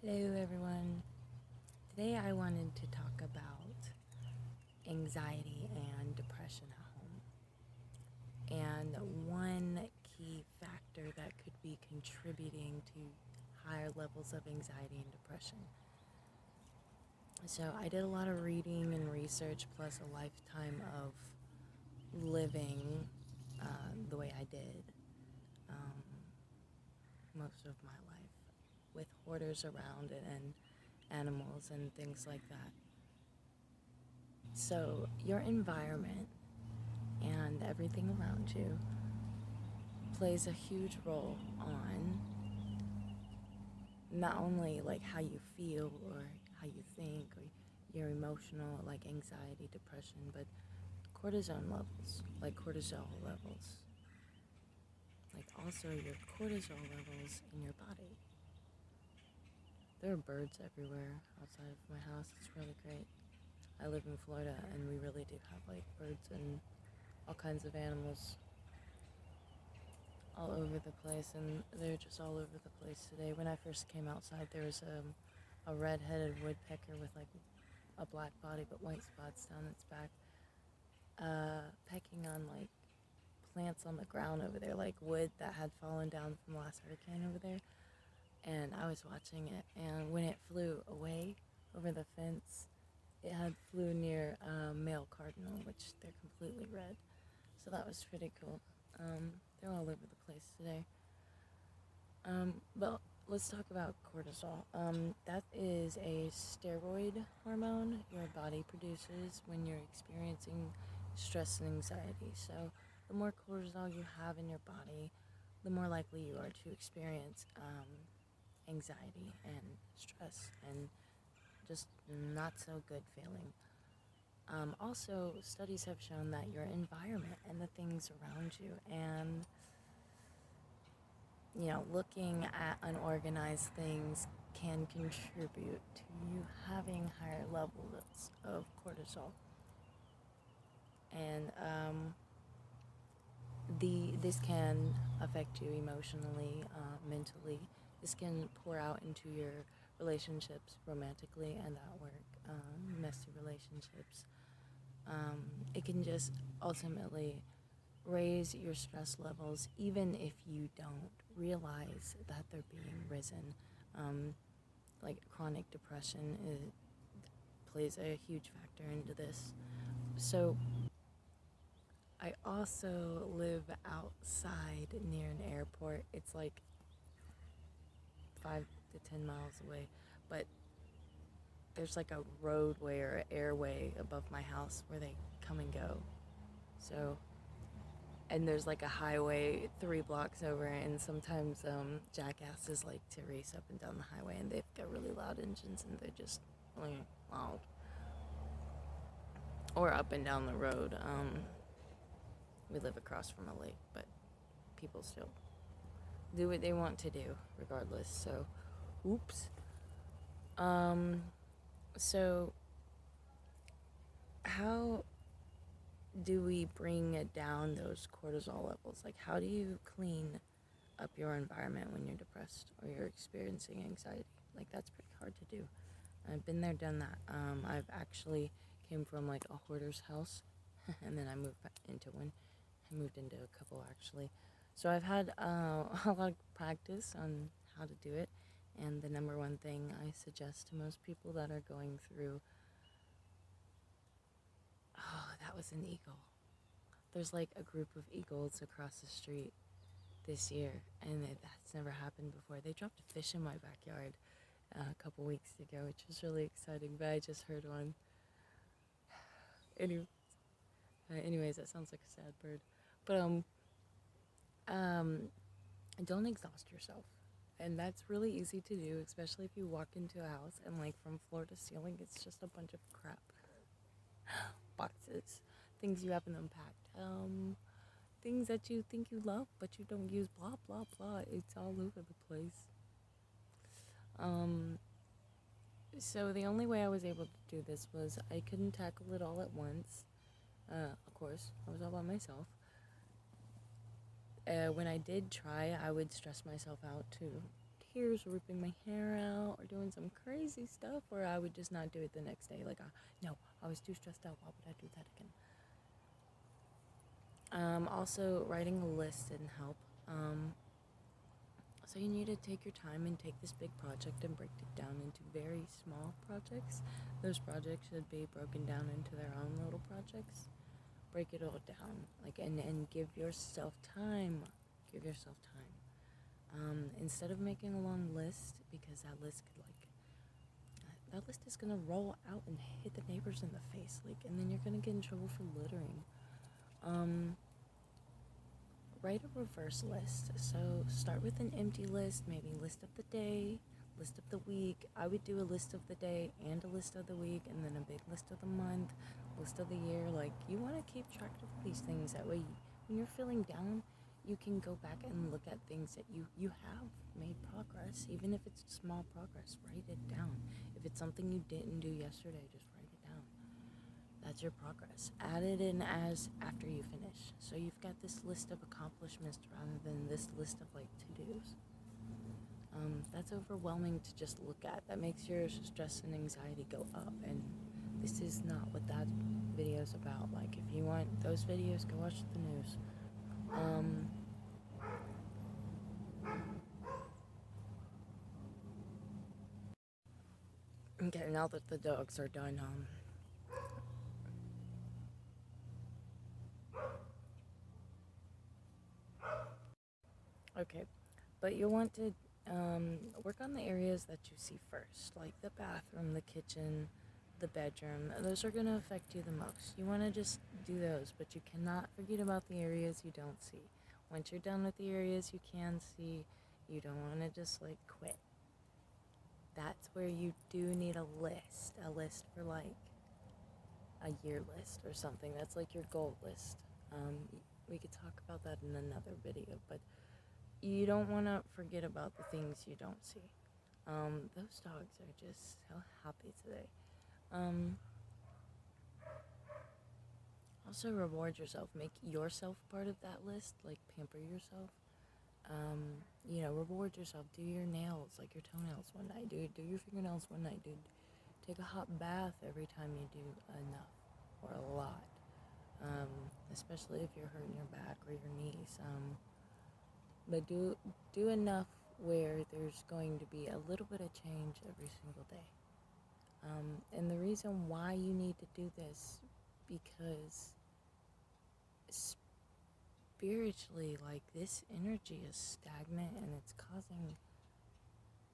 Hello, everyone. Today I wanted to talk about anxiety and depression at home, and one key factor that could be contributing to higher levels of anxiety and depression. So, I did a lot of reading and research, plus a lifetime of living the way I did um, most of my life with hoarders around and animals and things like that. So, your environment and everything around you plays a huge role on not only like how you feel or how you think or your emotional like anxiety, depression, but cortisone levels, like cortisol levels, like also your cortisol levels in your body. There are birds everywhere outside of my house. It's really great. I live in Florida and we really do have like birds and all kinds of animals all over the place, and they're just all over the place today. When I first came outside, there was a red-headed woodpecker with like a black body but white spots down its back, pecking on like plants on the ground over there, like wood that had fallen down from last hurricane over there. And I was watching it, and when it flew away over the fence, it had flew near a male cardinal, which they're completely red. So that was pretty cool. They're all over the place today. But let's talk about cortisol. That is a steroid hormone your body produces when you're experiencing stress and anxiety. So, the more cortisol you have in your body, the more likely you are to experience anxiety and stress and just not so good feeling. Also, studies have shown that your environment and the things around you and looking at unorganized things can contribute to you having higher levels of cortisol. And this can affect you emotionally, mentally. This can pour out into your relationships, romantically and at work, messy relationships. It can just ultimately raise your stress levels even if you don't realize that they're being risen. Like chronic depression plays a huge factor into this. So I also live outside near an airport. It's like 5 to 10 miles away, but there's like a roadway or airway above my house where they come and go. So and there's like a highway 3 blocks over, and sometimes jackasses like to race up and down the highway, and they've got really loud engines, and they're just really loud. Or up and down the road. We live across from a lake, but people still do what they want to do, regardless. So, oops. So how do we bring down those cortisol levels? Like, how do you clean up your environment when you're depressed or you're experiencing anxiety? Like, that's pretty hard to do. I've been there, done that. I've actually came from like a hoarder's house, and then I moved back into one. I moved into a couple actually. So I've had a lot of practice on how to do it. And the number one thing I suggest to most people that are going through, oh, that was an eagle. There's like a group of eagles across the street this year, and that's never happened before. They dropped a fish in my backyard a couple weeks ago, which was really exciting, but I just heard one. Anyways, that sounds like a sad bird. But um, don't exhaust yourself. And that's really easy to do, especially if you walk into a house and like from floor to ceiling, it's just a bunch of crap. Boxes, things you haven't unpacked, things that you think you love but you don't use, blah blah blah. It's all over the place. Um, so the only way I was able to do this was I couldn't tackle it all at once. Of course, I was all by myself. When I did try, I would stress myself out to tears or ripping my hair out or doing some crazy stuff, or I would just not do it the next day. Like, no, I was too stressed out. Why would I do that again? Also, writing a list didn't help. So you need to take your time and take this big project and break it down into very small projects. Those projects should be broken down into their own little projects. Break it all down, like, and give yourself time. Give yourself time. Instead of making a long list, because that list is gonna roll out and hit the neighbors in the face, like, and then you're gonna get in trouble for littering. Write a reverse list. So start with an empty list, maybe list of the day, list of the week. I would do a list of the day and a list of the week, and then a big list of the month, list of the year. Like, you want to keep track of these things. That way, when you're feeling down, you can go back and look at things that you have made progress. Even if it's small progress, write it down. If it's something you didn't do yesterday, just write it down. That's your progress. Add it in as after you finish. So you've got this list of accomplishments rather than this list of like to-dos. That's overwhelming to just look at. That makes your stress and anxiety go up, and this is not what that video is about. Like, if you want those videos, go watch the news. Okay, now that the dogs are done, okay, but you want to work on the areas that you see first, like the bathroom, the kitchen, the bedroom. Those are going to affect you the most. You want to just do those, but you cannot forget about the areas you don't see. Once you're done with the areas you can see, you don't want to just like quit. That's where you do need a list for like a year list or something. That's like your goal list. We could talk about that in another video, but you don't want to forget about the things you don't see. Those dogs are just so happy today. Also reward yourself. Make yourself part of that list. Like, pamper yourself. Reward yourself. Do your nails, like your toenails one night. Do your fingernails one night, dude. Take a hot bath every time you do enough or a lot. Especially if you're hurting your back or your knees. But do enough where there's going to be a little bit of change every single day. And the reason why you need to do this, because spiritually, like, this energy is stagnant, and it's causing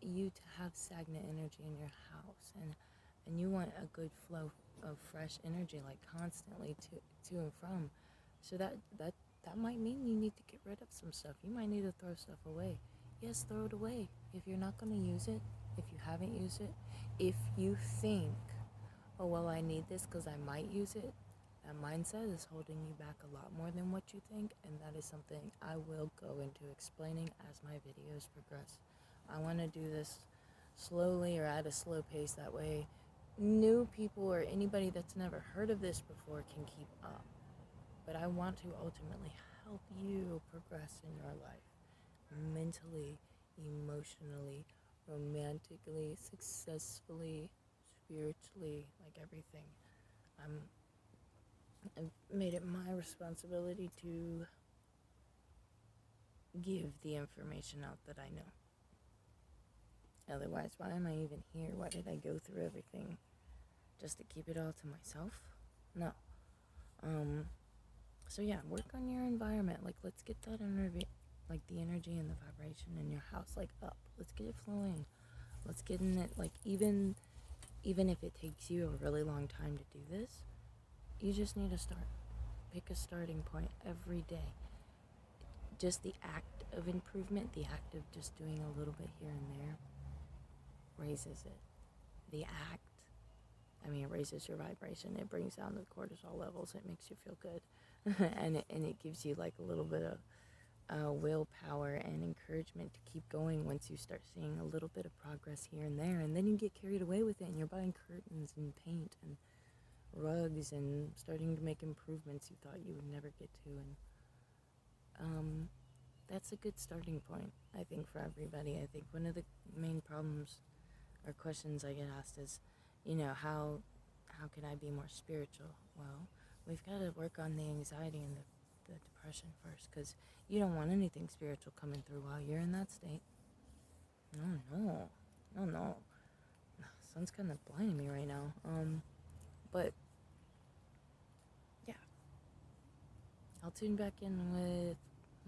you to have stagnant energy in your house, and you want a good flow of fresh energy, like, constantly to and from. So that might mean you need to get rid of some stuff. You might need to throw stuff away. Yes, throw it away if you're not going to use it, if you haven't used it. If you think, oh, well, I need this because I might use it, that mindset is holding you back a lot more than what you think, and that is something I will go into explaining as my videos progress. I want to do this slowly or at a slow pace. That way new people or anybody that's never heard of this before can keep up. But I want to ultimately help you progress in your life, mentally, emotionally, romantically, successfully, spiritually, like everything. I've made it my responsibility to give the information out that I know. Otherwise, why am I even here? Why did I go through everything? Just to keep it all to myself? No. So yeah, work on your environment. Like, let's get that energy, like the energy and the vibration in your house, like, up. Let's get it flowing. Let's get in it. Like, even if it takes you a really long time to do this, you just need to start. Pick a starting point every day. Just the act of improvement, the act of just doing a little bit here and there, raises it. The act, it raises your vibration. It brings down the cortisol levels. It makes you feel good. and it gives you like a little bit of willpower and encouragement to keep going once you start seeing a little bit of progress here and there. And then you get carried away with it, and you're buying curtains and paint and rugs and starting to make improvements you thought you would never get to. And that's a good starting point, I think, for everybody. I think one of the main problems or questions I get asked is, how can I be more spiritual? Well, we've got to work on the anxiety and the depression first, because you don't want anything spiritual coming through while you're in that state. No, no, no. Sun's kind of blinding me right now. But yeah, I'll tune back in with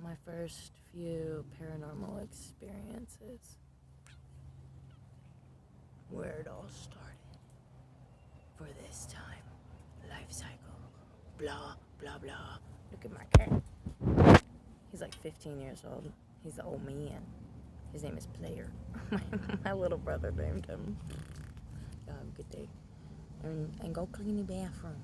my first few paranormal experiences, where it all started for this time, life cycle, blah, blah, blah. Look at my cat. He's like 15 years old. He's the old man. His name is Player. My little brother named him. Good day. And go clean the bathroom.